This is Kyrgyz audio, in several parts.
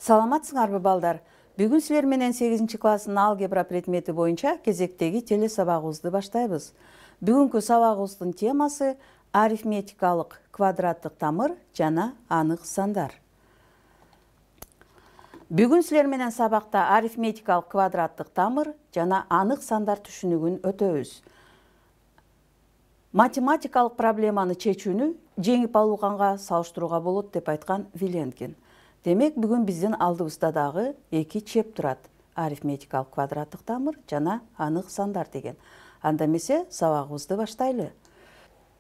Саламатсыңарбы балдар? Бүгүн силер менен 8 класстын алгебра предмети боюнча кезектеги теле сабагыбызды баштайбыз. Бүгүнкү сабагыбыздын темасы арифметикалык квадраттык тамыр жана анык сандар. Бүгүн силер менен сабакта арифметикалык квадраттык тамыр жана анык сандар түшүнүгүн өтөбүз. Математикалык проблеманы чечүүнү жеңип алганга салыштырууга болот деп айткан Виленкин. Демек, бүгүн биздин алдыбызда дагы эки чеп турат. Арифметикалык квадраттык тамыр жана анык сандар деген. Анда эмесе сабагыбызды баштайлы.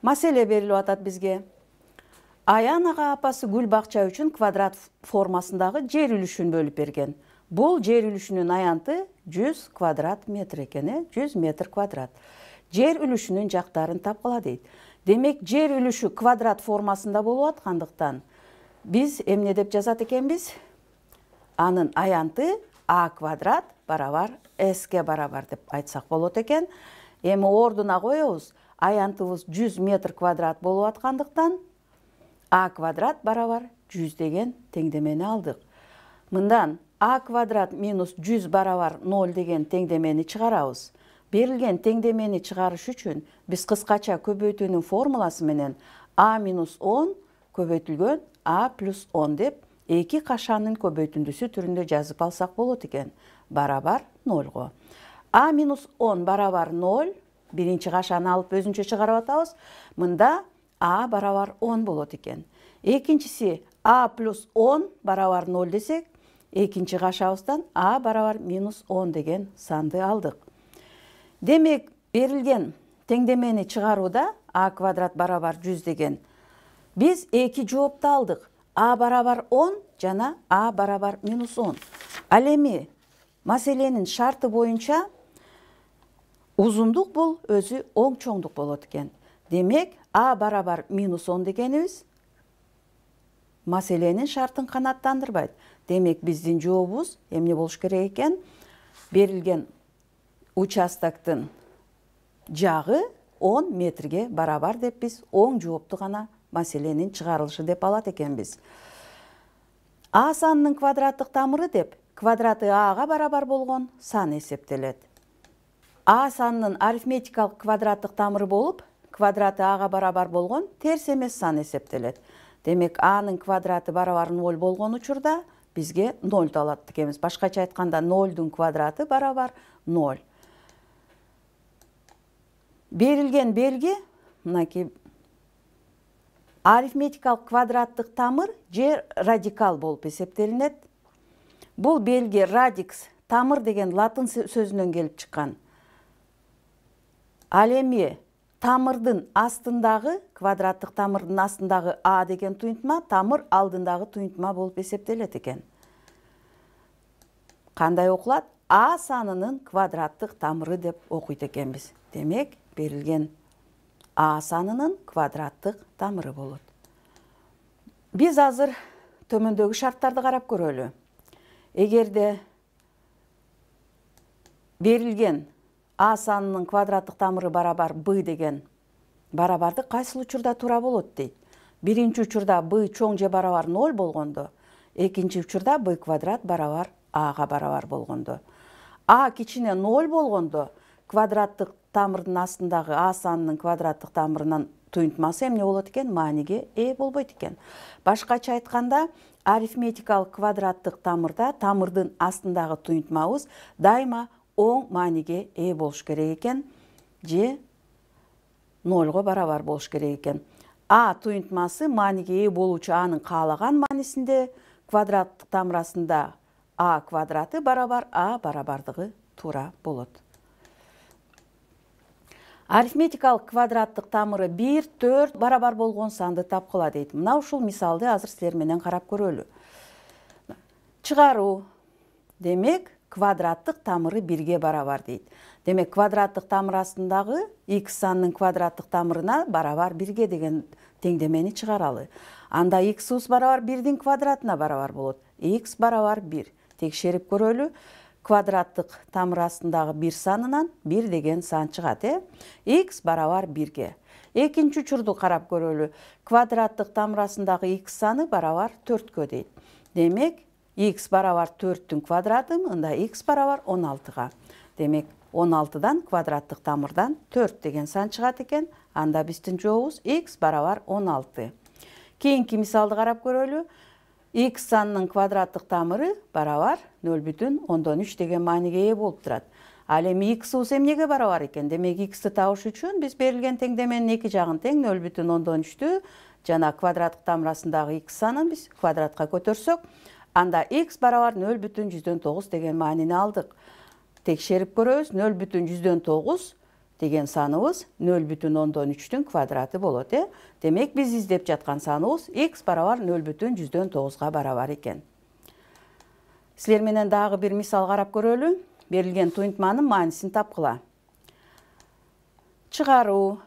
Маселе берилип атат бизге. Аян ага апасы гүл бакча үчүн квадрат формасындагы жер үлүшүн бөлүп берген. Бул жер үлүшүнүн аянты 100 квадрат метр экен, 100 метр квадрат. Жер үлүшүнүн жактарын тапкыла дейт. Демек, жер үлүшү квадрат формасында болуп аткандыктан биз эмне деп жазат экенбиз? Анын аянты а квадрат барабар ске барабар деп айтсак болот экен. Эми ордуна коебуз. Аянтыбыз 100 метр квадрат болуп аткандыктан а квадрат барабар 100 деген теңдемени алдык. Мындан а квадрат минус 100 барабар 0 деген теңдемени чыгарабыз. Берилген теңдемени чыгарыш үчүн биз кыскача көбөйтүүнүн формуласы менен а минус 10 көбөйтүлгөн а плюс 10 деп эки кашанын көбөйтүндүсү түрүндө жазып алсак болот экен. Барабар 0го. А минус 10 барабар 0. Биринчи кашаны алып өзүнчө чыгарып атабыз. Мында а барабар 10 болот экен. Экинчиси а плюс 10 барабар 0 десек, экинчи кашабыздан а барабар минус 10 деген санды алдык. Демек, берилген теңдемени чыгарууда а квадрат барабар 100 деген биз эки жоопту алдык. А барабар 10 жана а барабар минус 10. Ал эми маселенин шарты боюнча узундук бул өзү оң чоңдук болот экен. Демек, а барабар минус 10 дегенибиз маселенин шартын канааттандырбайт. Демек, биздин жообубуз эмне болуш керек экен? Берилген участоктун жагы 10 метрге барабар деп биз оң жоопту гана маселенин чыгарылышы деп алат экенбиз. А санынын квадраттык тамыры деп квадраты ага барабар болгон сан эсептелет. А санынын арифметикалык квадраттык тамыры болуп, квадраты ага барабар болгон терс эмес сан эсептелет. Демек, анын квадраты барабар 0 болгон учурда бизге 0 алат экенбиз. Башкача айтканда 0дун квадраты барабар 0. Берилген белги, мынакей арифметикалык квадраттык тамыр же радикал болуп эсептелинет. Бул белги радикс, тамыр деген латын сөзүнөн келип чыккан. Ал эми тамырдын астындагы, квадраттык тамырдын астындагы а деген туйнтма тамыр алдындагы туйнтма болуп эсептелет экен. Кандай окулат? А санынын квадраттык тамыры деп окуйт экенбиз. Демек, берилген а санынын квадраттык тамыры болот. Биз азыр төмөндөгү шарттарды карап көрөлү. Эгерде берилген а санынын квадраттык тамыры барабар б деген барабарды кайсыл учурда туура болот дейт. Биринчи учурда б чоң же барабар 0 болгондо, экинчи учурда б квадрат барабар ага барабар болгондо. А кичине 0 болгондо квадраттык тамырдын астындагы а санынын квадраттык тамырынын туйнтмасы эмне болот экен? Мааниге болбойт экен. Башкача айтканда, арифметикалык квадраттык тамырда тамырдын астындагы туйнтмабыз дайыма оң мааниге болуш керек экен, же 0го барабар болуш керек экен. А туйнтмасы мааниге болуучу анын каалаган маанисинде квадраттык тамырасында а квадраты барабар а барабардыгы туура болот. Арифметикалык квадраттык тамыры 1-4 барабар болгон санды тапкыла дейт. Мына ушул мисалды азыр силер менен карап көрөлү. Чыгаруу. Демек, квадраттык тамыры 1ге барабар дейт. Демек, квадраттык тамыр астындагы x санынын квадраттык тамырына барабар 1ге деген теңдемени чыгаралы. Анда x барабар 1дин квадратына барабар болот. X барабар 1. Текшерип көрөлү. Квадраттык тамыр астындагы 1 санынан 1 деген сан чыгат, x барабар 1ге. Экинчи учурду карап көрөлү. Квадраттык тамыр астындагы x саны барабар 4кө дейт. Демек, x барабар 4-тің квадраты, мында x барабар 16-ға. Демек, 16-дан квадраттық тамырдан 4 деген сан шығат екен. Анда біздің жоғыз x барабар 16. Кейінгі мисалды қарап көрөлі. X санының квадраттық тамыры барабар 0,13 деген мааниге ие болып тұрады. Ал эми x эмнеге барабар екен? Демек, x-ті табыш үчүн біз берілген теңдеменин эки жагын тең 0,13-тү жана квадраттык тамырасындагы x санын біз квадратқа көтөрсөк, анда x барабар 0,9 деген маанини алдык. Текшерип көрөбүз, 0,9 деген саныбыз 0,13-түн квадраты болот. Демек, біз издеп жаткан саныбыз x барабар 0,9-га барабар екен. Силер менен дагы бир мисал карап көрөлү. Берилген туйнтманын маанисин тапкыла. Чыгаруу.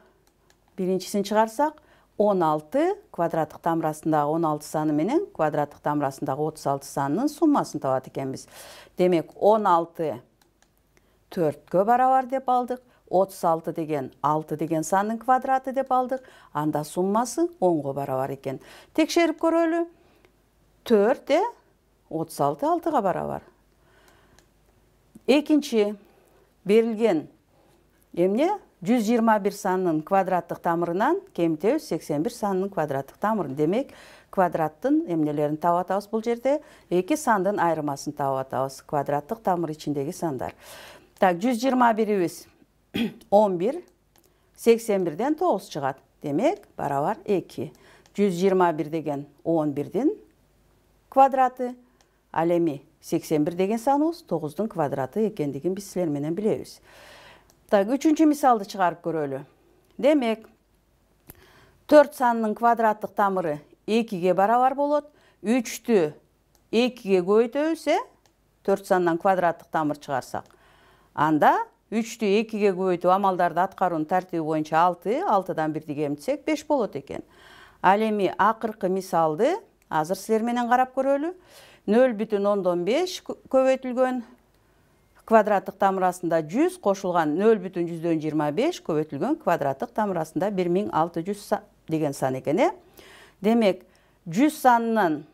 Биринчисин чыгарсак, 16 квадраттык тамырасындагы 16 саны менен квадраттык тамырасындагы 36 санынын суммасын табат экенбиз. Демек, 16 4-кө барабар деп алдык. 36 деген 6 деген санын квадраты деп алдык. Анда суммасы 10-го барабар екен. Текшерип көрөлү. 4 36 6-га барабар. Экинчи берилген эмне 121 санынын квадраттык тамырынан кемитебиз 81 санынын квадраттык тамырын. Демек, квадраттын эмнелерин таап атабыз бул жерде. Эки сандын айырмасын таап атабыз. Квадраттык тамыр ичиндеги сандар. Так, 121-ибиз 11, 81-ден 9 чыгат. Демек, барабар 2. 121 деген 11-дин квадраты, ал эми 81 деген саныбыз 9-дун квадраты экендигин биз силер менен билебиз. Так, үчүнчү мисалды чыгарып көрөлү. Демек, 4 санынын квадраттык тамыры 2-ге барабар болот. 3-тү 2-ге көбөйтөбүз, 4 санынан квадраттык тамыр чыгарсак. Анда 3-тү 2-ге көбөйтүү амалдарды аткаруунун тартиби боюнча 6, 6-дан 1-ди кемитсек 5 болот экен. Ал эми акыркы мисалды азыр силер менен карап көрөлү. 0,5 көбөйтүлгөн квадраттык тамырасында 100 кошулган 0,125 көбөйтүлгөн квадраттык тамырасында 1600 деген сан экен. Демек, 100 санынын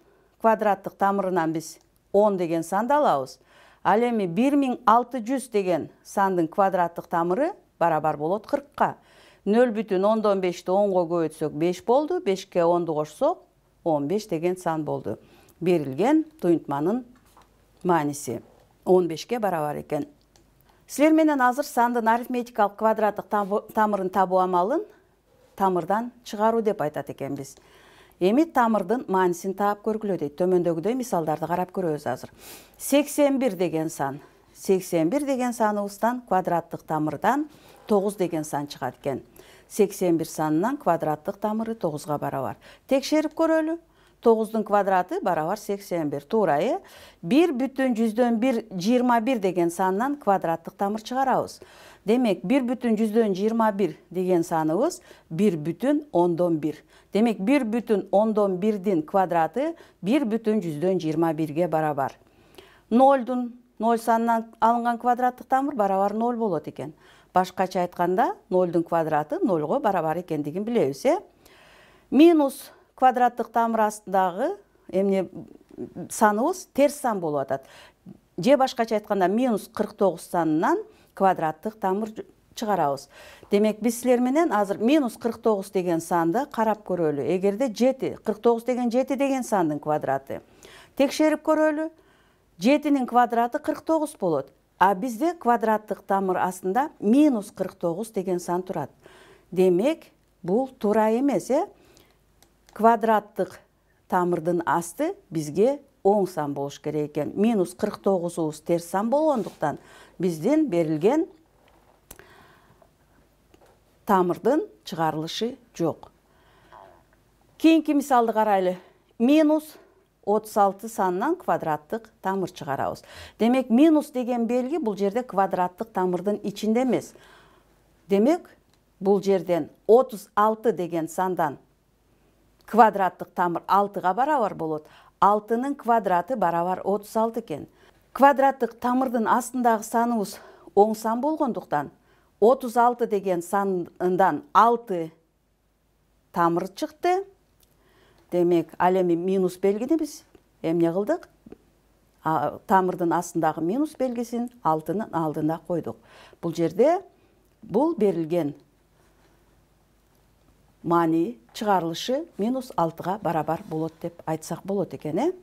квадраттык тамырынан біз 10 деген санды алабыз. Ал эми 1600 деген сандын квадраттык тамыры барабар болот 40-ка. 0,15-ти 10-го көбөйтсөк 5 болду, 5-ке 10-ду кошсок 15 деген сан болду. Берилген туйнтманын мааниси 15-ке барабар экен. Силер менен азыр сандын арифметикалык квадраттык тамырын табуу амалын тамырдан чыгаруу деп айтат экенбиз. Эми тамырдын маанисин таап көргүлө дейт. Төмөндөгүдөй мисалдарды карап көрөбүз азыр. 81 деген сан. 81 деген саныбыздан квадраттык тамырдан 9 деген сан чыгат экен. 81 санынан квадраттык тамыры 9-га барабар. Текшерип көрөлү. 9-дун квадраты барабар 81. Туура, 1,121 деген санынан квадраттык тамыр чыгарабыз. Демек, 1,121 деген саныбыз 1,1. Демек, 1,1-дин квадраты 1,121-ге барабар. 0 санынан алынган квадраттык тамыр барабар 0 болот экен. Башкача айтканда, 0-дун квадраты 0-го барабар экендигин билебиз. Минус квадраттык тамыр астындагы эмне саныбыз терс сан болуп атат. Же башкача айтканда, минус 49 санынан квадраттык тамыр чыгарабыз. Демек, биз силер менен азыр минус 49 деген санды карап көрөлү. Эгерде 49 деген 7 деген сандын квадраты. Текшерип көрөлү. 7-нин квадраты 49 болот. А бизде квадраттык тамыр астында минус 49 деген сан турат. Демек, бул туура эмес, Квадраттык тамырдын асты бизге оң сан болуш керек экен. Минус 49-убуз терс сан болгондуктан бизден берилген тамырдын чыгарылышы жок. Кийинки мисалды карайлы. Минус 36 санынан квадраттык тамыр чыгарабыз. Демек, минус деген белги бул жерде квадраттык тамырдын ичинде эмес. Демек, бул жерден 36 деген сандан квадраттык тамыр 6-га барабар болот. 6-нын квадраты барабар 36 экен. Квадраттык тамырдын астындагы саныбыз оң сан болгондуктан 36 деген сандан 6 тамыр чыкты. Демек, ал эми минус белгини биз эмне кылдык? тамырдын астындагы минус белгисин 6-нын алдына койдук. Бул жерде бул берилген маани чыгарылышы минус 6-га барабар болот деп айтсак болот экен.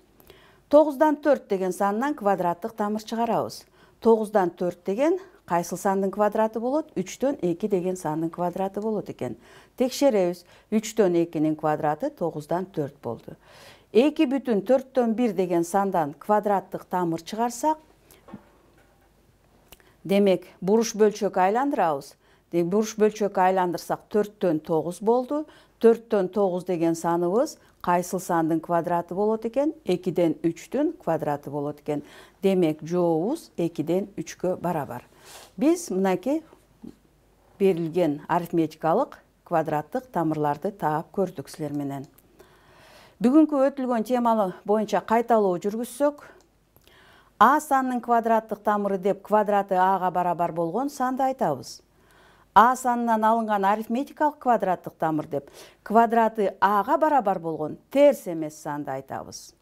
9-дан 4 деген сандан квадраттык тамыр чыгарабыз. 9-дан 4 деген кайсыл сандын квадраты болот? 3-төн 2 деген сандын квадраты болот экен. Текшеребиз. 3-төн 2-нин квадраты 9-дан 4 болду. 2,4-төн 1 деген сандан квадраттык тамыр чыгарсак, демек буруш бөлчөк айландырабыз. Буруш бөлчөк айландырсак 4-төн 9 болду. 4-төн 9 деген саныбыз кайсыл сандын квадраты болот экен? 2-ден 3-тün квадраты болот экен. Демек жообуз 2-ден 3-кө барабар. Биз мынакей берилген арифметикалык квадраттык тамырларды таап көрдүк силер менен. Бүгүнкү өтүлгөн темалы боюнча кайталоо жүргүзсөк, А санынын квадраттык тамыры деп квадраты Ага барабар болгон санды айтабыз. А санынан алынган арифметикалык квадраттык тамыр деп квадраты Ага барабар болгон терс эмес санды айтабыз.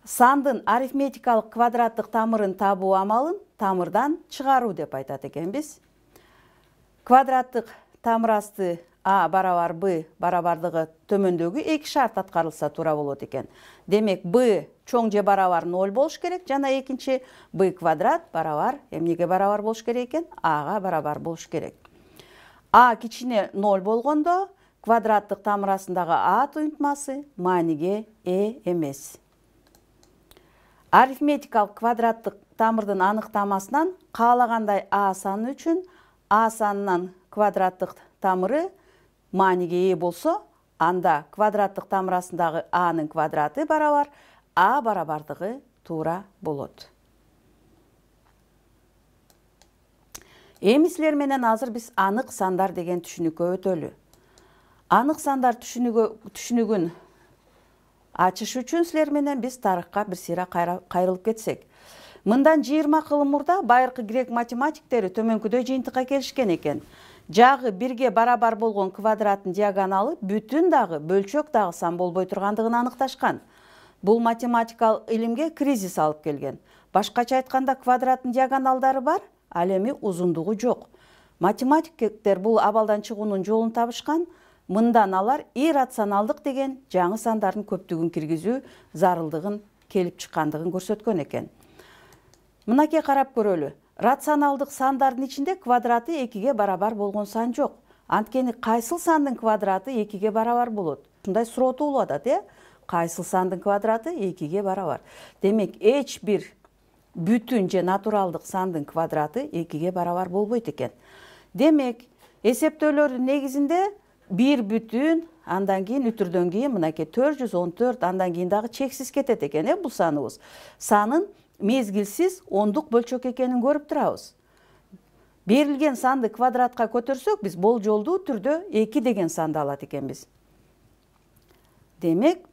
Сандын арифметикалык квадраттык тамырын табуу амалын тамырдан чыгаруу деп айтат экенбиз. Квадраттык тамыр асты А барабар Б барабардыгы төмөндөгү 2 шарт аткарылса туура болот экен. Демек Б чоң же барабар 0 болуш керек, жана экинчи Б квадрат барабар эмнеге барабар болуш керек экен? Ага барабар болуш керек. А кичине 0 болгондо квадраттык тамыр астындагы А туюнтмасы мааниге эмес. Арифметикалык квадраттык тамырдын аныктамасынан каалагандай А саны үчүн А санынан квадраттык тамыры мааниге болсо, анда квадраттык тамыр астындагы Анын квадраты барабар А барабардыгы туура болот. Эми силер менен азыр биз анык сандар деген түшүнүккө өтөлү. Анык сандар түшүнүгүн ачыш үчүн силер менен биз тарыхка бир сыйра кайрылып кетсек. Мындан 20 кыл мурда байыркы грек математиктери төмөнкүдөй жыйынтыкка келишкен экен. Жагы 1ге барабар болгон квадраттын диагоналы бүтүн дагы бөлчөк дагы сан болбой тургандыгын аныкташкан. Бул математикалык илимге кризис алып келген. Башкача айтканда квадраттын диагоналдары бар, ал эми узундугу жок. Математиктер бул абалдан чыгуунун жолун табышкан. Мындан алар иррационалдык деген жаңы сандардын көптүгүн киргизүү зарылдыгын келип чыккандыгын көрсөткөн экен. Мынакей карап көрөлү. Рационалдык сандардын ичинде квадраты 2ге барабар болгон сан жок. Анткени кайсыл сандын квадраты 2ге барабар болот? Ушундай суроо туулуп атат, Кайсыл сандын квадраты 2ге барабар. Демек, эч бир бүтүн же натуралдык сандын квадраты 2ге барабар болбойт экен. Демек, эсептөөлөрдүн негизинде 1 бүтүн, андан кийин үтүрдөн кийин мынакей 414, андан кийин дагы чексиз кетет экен, бул саныбыз. Санын мезгилсиз ондук бөлчөк экенин көрүп турабыз. Берилген санды квадратка көтөрсөк, биз болжолдуу түрдө 2 деген санды алат экенбиз. Демек,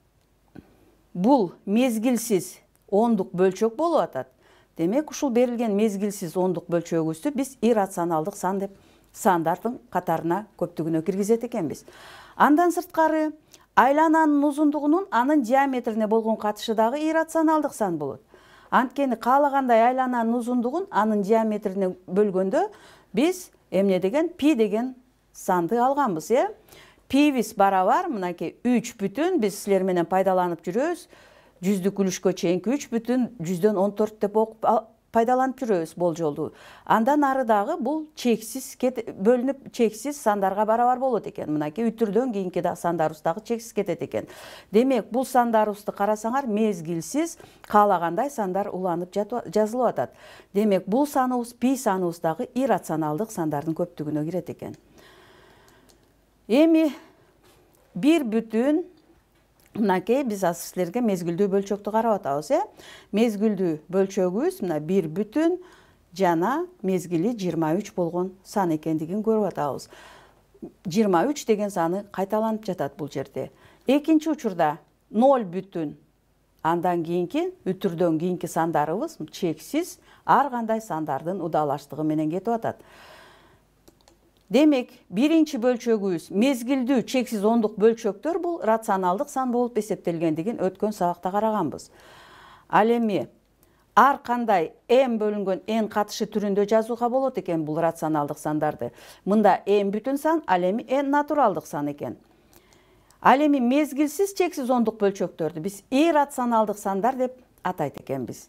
бул мезгилсиз ондук бөлчөк болуп атат. Демек, ушул берилген мезгилсиз ондук бөлчөгүбүздү биз иррационалдык сан деп сандардын катарына көптүгүнө киргизет экенбиз. Андан сырткары, айлананын узундугунун анын диаметрине болгон катышы дагы иррационалдык сан болот. Анткени каалагандай айлананын узундугун анын диаметрине бөлгөндө биз эмне деген пи деген санды алганбыз, Пибиз барабар мынакей 3 бүтүн, биз силер менен пайдаланып жүрөбүз. Жүздүк үлүшкө чейинки 3 бүтүн 114 деп пайдаланып жүрөбүз болжолду. Андан ары дагы бул чексиз бөлүнүп чексиз сандарга барабар болот экен. Мынакей үтүрдөн кийинки сандарыбыз дагы чексиз кетет экен. Демек, бул сандарыбызды карасаңар, мезгилсиз каалагандай сандар уланып жазылып атат. Демек, бул саныбыз пи саныбыз дагы иррационалдык сандардын көптүгүнө кирет экен. Эми 1 бүтүн, мынакей биз азыр силерге мезгилдүү бөлчөктү карап атабыз, Мезгилдүү бөлчөгүбүз мына 1 бүтүн жана мезгили 23 болгон сан экендигин көрүп атабыз. 23 деген саны кайталанып жатат бул жерде. Экинчи учурда 0 бүтүн, андан кийинки үтүрдөн кийинки сандарыбыз чексиз ар кандай сандардын удалаштыгы менен кетип атат. Демек, биринчи бөлчөгүбүз мезгилдүү чексиз ондук бөлчөктөр бул рационалдык сан болуп эсептелгендигин өткөн сабакта караганбыз. Ал эми ар кандай n бөлүнгөн n катышы түрүндө жазууга болот экен бул рационалдык сандарды. Мында n бүтүн сан, ал эми n натуралдык сан экен. Ал эми мезгилсиз чексиз ондук бөлчөктөрдү биз иррационалдык сандар деп атайт экенбиз.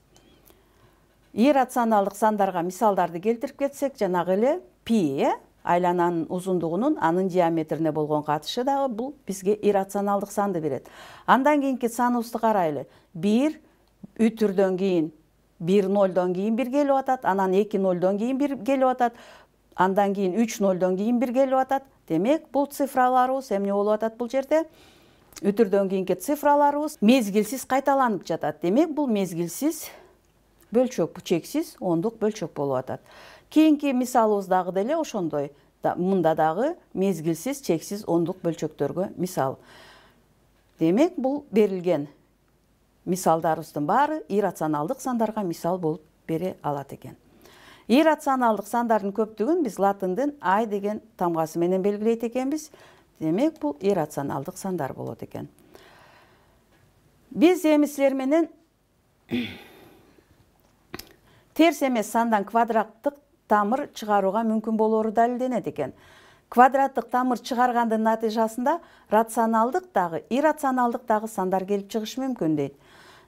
Иррационалдык сандарга мисалдарды келтирип кетсек, жанагы эле пи, айлананын узундугунун анын диаметрине болгон катышы дагы бул бизге иррационалдык санды берет. Андан кийинки саныбызды карайлы. 1 үтүрдөн кийин 1 нолдон кийин 1 келип атат, анан 2 нолдон кийин 1 келип атат, андан кийин 3 нолдон кийин 1 келип атат. Демек, бул цифраларыбыз эмне болуп атат бул жерде? Үтүрдөн кийинки цифраларыбыз мезгилсиз кайталанып жатат. Демек, бул мезгилсиз бөлчөк, чексиз ондук бөлчөк болуп атат. Кийинки мисалыбыз дагы деле ошондой. Мында дагы мезгилсиз чексиз ондук бөлчөктөргө мисал. Демек, бул берилген мисалдарыбыздын баары иррационалдык сандарга мисал болуп бере алат экен. Иррационалдык сандардын көптүгүн биз латындын I деген тамгасы менен белгилейт экенбиз. Демек, бул иррационалдык сандар болот экен. Биз эми силер менен терс эмес сандан квадраттык тамыр чыгарууга мүмкүн болоору далилденет экен. Квадраттык тамыр чыгаргандын натыйжасында рационалдык дагы, иррационалдык дагы сандар келип чыгышы мүмкүн дейт.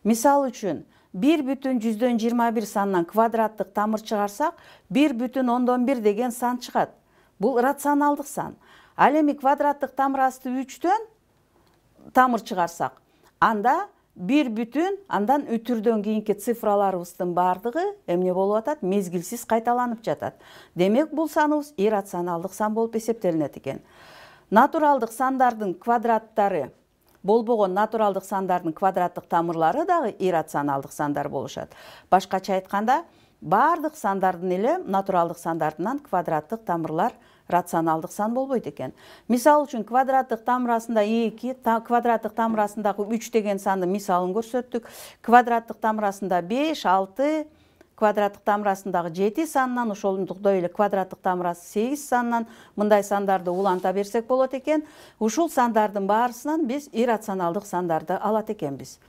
Мисал үчүн, 1/121 санынан квадраттык тамыр чыгарсак, 1/1 деген сан чыгат. Бул рационалдык сан. Ал эми квадраттык тамыр асты 3төн тамыр чыгарсак, анда 1 андан үтүрдөн кийинки цифраларыбыздын баардыгы эмне болуп атат? Мезгилсиз кайталанып жатат. Демек, бул саныбыз иррационалдык сан болуп эсептелинет экен. Натуралдык сандардын квадраттары болбогон натуралдык сандардын квадраттык тамырлары дагы иррационалдык сандар болушат. Башкача айтканда, баардык сандардын эле натуралдык сандардынан квадраттык тамырлар рационалдык сан болбойт экен. Мисал үчүн квадраттык тамырасында 2, квадраттык тамырасындагы 3 деген сандын мисалын көрсөттүк. Квадраттык тамырасында 5, 6, квадраттык тамырасындагы 7 санынан, ошондой эле квадраттык тамырасы 8 санынан мындай сандарды уланта берсек болот экен. Ушул сандардын баарысынан биз иррационалдык сандарды алат экенбиз.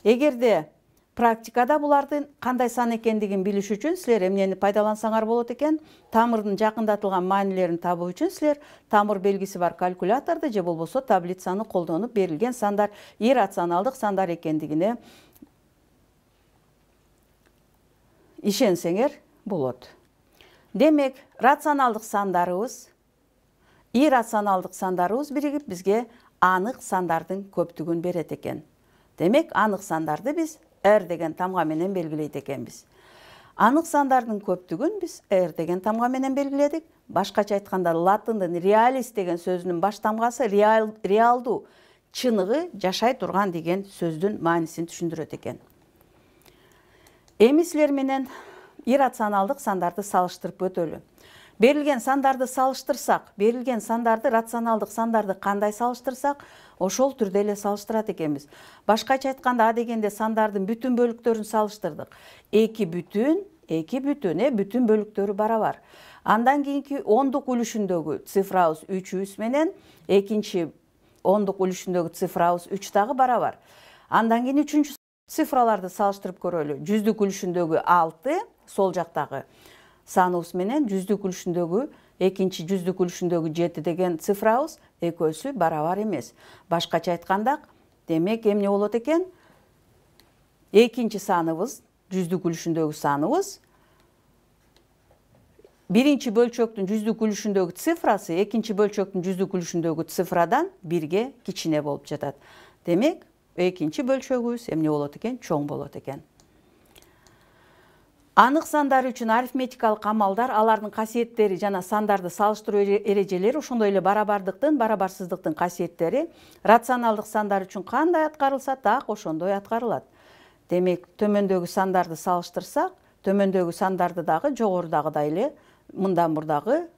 Эгерде практикада булардын кандай сан экендигин билиш үчүн силер эмнени пайдалансаңар болот экен? Тамырдын жакындатылган маанилерин табуу үчүн силер тамыр белгиси бар калькуляторду же болбосо таблицаны колдонуп берилген сандар иррационалдык сандар экендигине ишенсеңер болот. Демек, рационалдык сандарыбыз, иррационалдык сандарыбыз биригип бизге анык сандардын көптүгүн берет экен. Демек, анык сандарды биз R деген тамга менен белгилейт экенбиз. Анык сандардын көптүгүн биз R деген тамга менен белгиледик. Башкача айтканда, латындын реалис деген сөзүнүн баш тамгасы реалдуу, чыныгы, жашай турган деген сөздүн маанисин түшүндүрөт экен. Эми силер менен иррационалдык сандарды салыштырып өтөлү. Берилген сандарды салыштырсак, берилген сандарды рационалдык сандарды кандай салыштырсак, ошол түрдө эле салыштырат экенбиз. Башкача айтканда, А дегенде сандардын бүтүн бөлүктөрүн салыштырдык. 2 бүтүн бөлүктөрү барабар. Андан кийинки ондук үлүшүндөгү цифрабыз 3 менен экинчи ондук үлүшүндөгү цифрабыз 3 дагы барабар. Андан кийин үчүнчү цифраларды салыштырып көрөлү. Жүздүк үлүшүндөгү 6, сол жактагы саныбыз менен жүздүк үлүшүндөгү, экинчи жүздүк үлүшүндөгү 7 деген цифрабыз экөөсү барабар эмес. Башкача айтканда, демек эмне болот экен? Экинчи саныбыз, жүздүк үлүшүндөгү саныбыз, биринчи бөлчөктүн жүздүк үлүшүндөгү цифрасы экинчи бөлчөктүн жүздүк үлүшүндөгү цифрадан 1ге кичине болуп жатат. Демек, экинчи бөлчөгүбүз эмне болот экен? Чоң болот экен. Анык сандар үчүн арифметикалык амалдар, алардын касиеттери жана сандарды салыштыруу эрежелери, ошондой эле барабардыктын, барабарсыздыктын касиеттери рационалдык сандар үчүн кандай аткарылса, так ошондой аткарылат. Демек, төмөндөгү сандарды салыштырсак, төмөндөгү сандарды дагы жогорудагыдай эле мындан мурдагы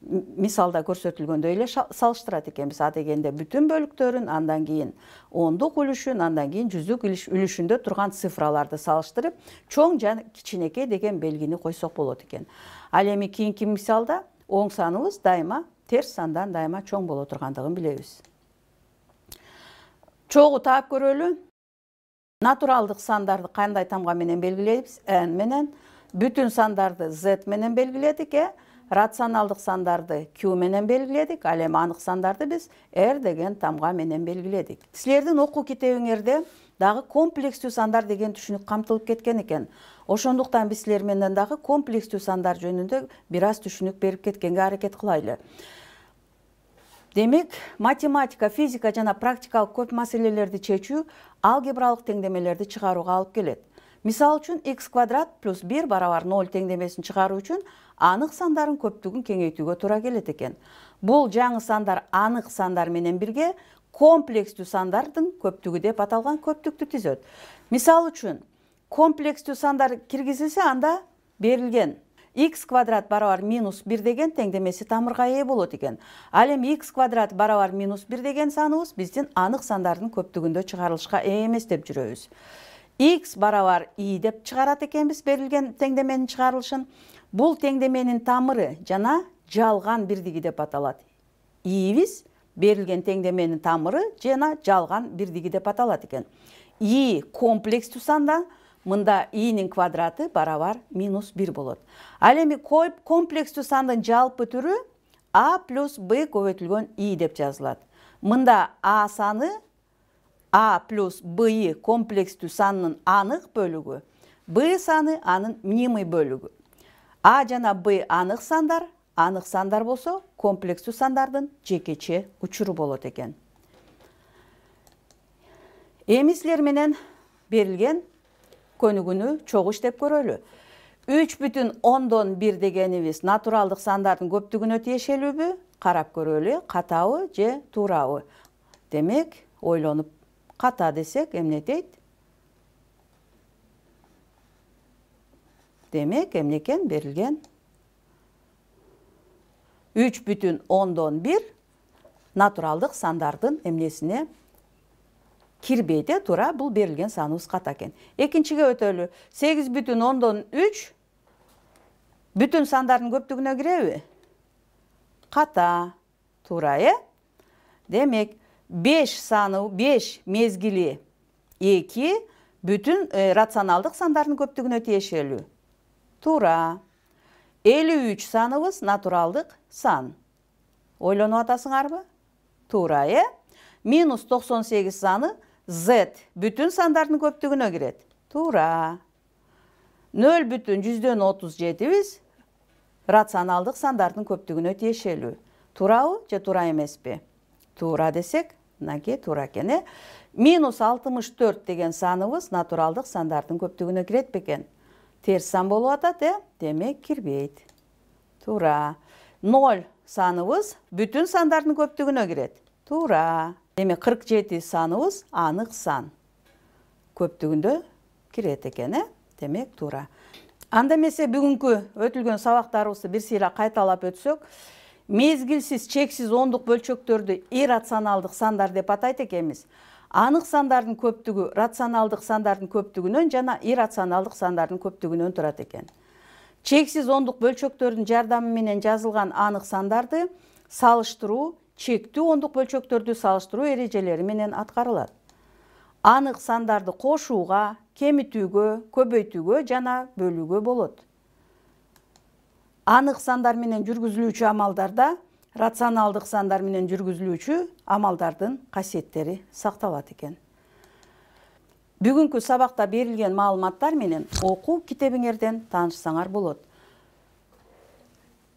мисалда көрсөтүлгөндөй эле салыштырат экенбиз. А дегенде бүтүн бөлүктөрүн, андан кийин ондук үлүшүн, андан кийин жүздүк үлүшүндө турган цифраларды салыштырып, чоң жана кичинекей деген белгини койсок болот экен. Ал эми кийинки мисалда оң саныбыз дайыма терс сандан дайыма чоң боло тургандыгын билебиз. Чогуу таап көрөлү. Натуралдык сандарды кандай тамга менен белгилейбиз? N менен. Бүтүн сандарды Z менен белгиледик, рационалдык сандарды Q менен белгиледик, ал эми анык сандарды биз R деген тамга менен белгиледик. Силердин окуу китебиңерде дагы комплекстүү сандар деген түшүнүк камтылып кеткен экен. Ошондуктан биз силер менен дагы комплекстүү сандар жөнүндө бир аз түшүнүк берип кеткенге аракет кылайлы. Демек, математика, физика жана практикалык көп маселелерди чечүү алгебралык теңдемелерди чыгарууга алып келет. Мисал үчүн x квадрат плюс 1 барабар 0 теңдемесин чыгаруу үчүн анык сандардын көптүгүн кеңейтүүгө туура келет экен. Бул жаңы сандар анык сандар менен бирге комплекстүү сандардын көптүгү деп аталган көптүктү түзөт. Мисал үчүн, комплекстүү сандар киргизилсе, анда берилген x квадрат барабар минус 1 деген теңдемеси тамырга ээ болот экен. Ал эми x квадрат барабар минус 1 деген саныбыз биздин анык сандардын көптүгүндө чыгарылышка ээ эмес деп жүрөбүз. X барабар i деп чыгарат экенбиз берилген теңдеменин чыгарылышын. Бул теңдеменин тамыры жана жалган бирдиги деп аталат. I'биз берилген теңдеменин тамыры жана жалган бирдиги деп аталат экен. I комплекстүү санда, мында i'нин квадраты барабар минус 1 болот. Ал эми комплекстүү сандын жалпы түрү a плюс b көбөйтүлгөн i деп жазылат. Мында a саны a плюс b комплекстүү санынын анык бөлүгү, b саны анын мнимый бөлүгү. A жана b анык сандар болсо комплекстүү сандардын жекече учуру болот экен. Эми силер менен берилген көнүгүүнү чогуу иштеп көрөлү. 3,1 дегенибиз натуралдык сандардын көптүгүнө тиешелүүбү? Карап көрөлү, катабы же туурабы? Демек, ойлонуп ката десек эмне дейт? Демек, эмне экен берилген? 3,1 натуралдык сандардын эмнесине кирбейт, туура, бул берилген саныбыз ката экен. Экинчиге өтөлү. 8,3 бүтүн сандардын көптүгүнө киреби? Ката, туура, Демек, 5 мезгили 2 бүтүн рационалдык сандардын көптүгүнө тиешелүү. Туура. 53 саныбыз натуралдык сан. Ойлонуп атасыңарбы? Туура, Минус 98 саны Z бүтүн сандардын көптүгүнө кирет. Туура. 0,37 биз рационалдык сандардын көптүгүнө тиешелүү. Туурабы же туура эмеспи? Туура десек, мынакей туура экен. Минус 64 деген саныбыз натуралдык сандардын көптүгүнө кирет бекен? Терс сан болуп атат, демек кирбейт. Туура. 0 саныбыз бүтүн сандардын көптүгүнө кирет. Туура. Демек 47 саныбыз анык сан. Көптүгүндө кирет экен, Демек туура. Анда эмесе бүгүнкү өтүлгөн сабактарыбызды бир сыйра кайталап өтсөк, мезгилсиз чексиз ондук бөлчөктөрдү иррационалдык сандар деп атайт экенбиз. Анык сандардын көптүгү рационалдык сандардын көптүгүнөн жана иррационалдык сандардын көптүгүнөн турат экен. Чексиз ондук бөлчөктөрдүн жардамы менен жазылган анык сандарды салыштыруу, чектүү ондук бөлчөктөрдү салыштыруу эрежелери менен аткарылат. Анык сандарды кошууга, кемитүүгө, көбөйтүүгө жана бөлүүгө болот. Анык сандар менен жүргүзүлүүчү амалдарда рационалдык сандар менен жүргүзүлүүчү амалдардын касиеттери сакталат экен. Бүгүнкү сабакта берилген маалыматтар менен окуу китебиңерден таанышсаңар болот.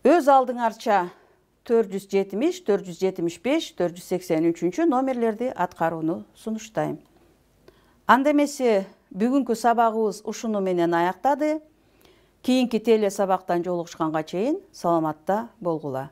Өз алдыңарча 470, 475, 483 номерлерди аткарууну сунуштайм. Анда эмесе бүгүнкү сабагыбыз ушуну менен аяктады. Кийинки теле сабактан жолугушканга чейин саламатта болгула.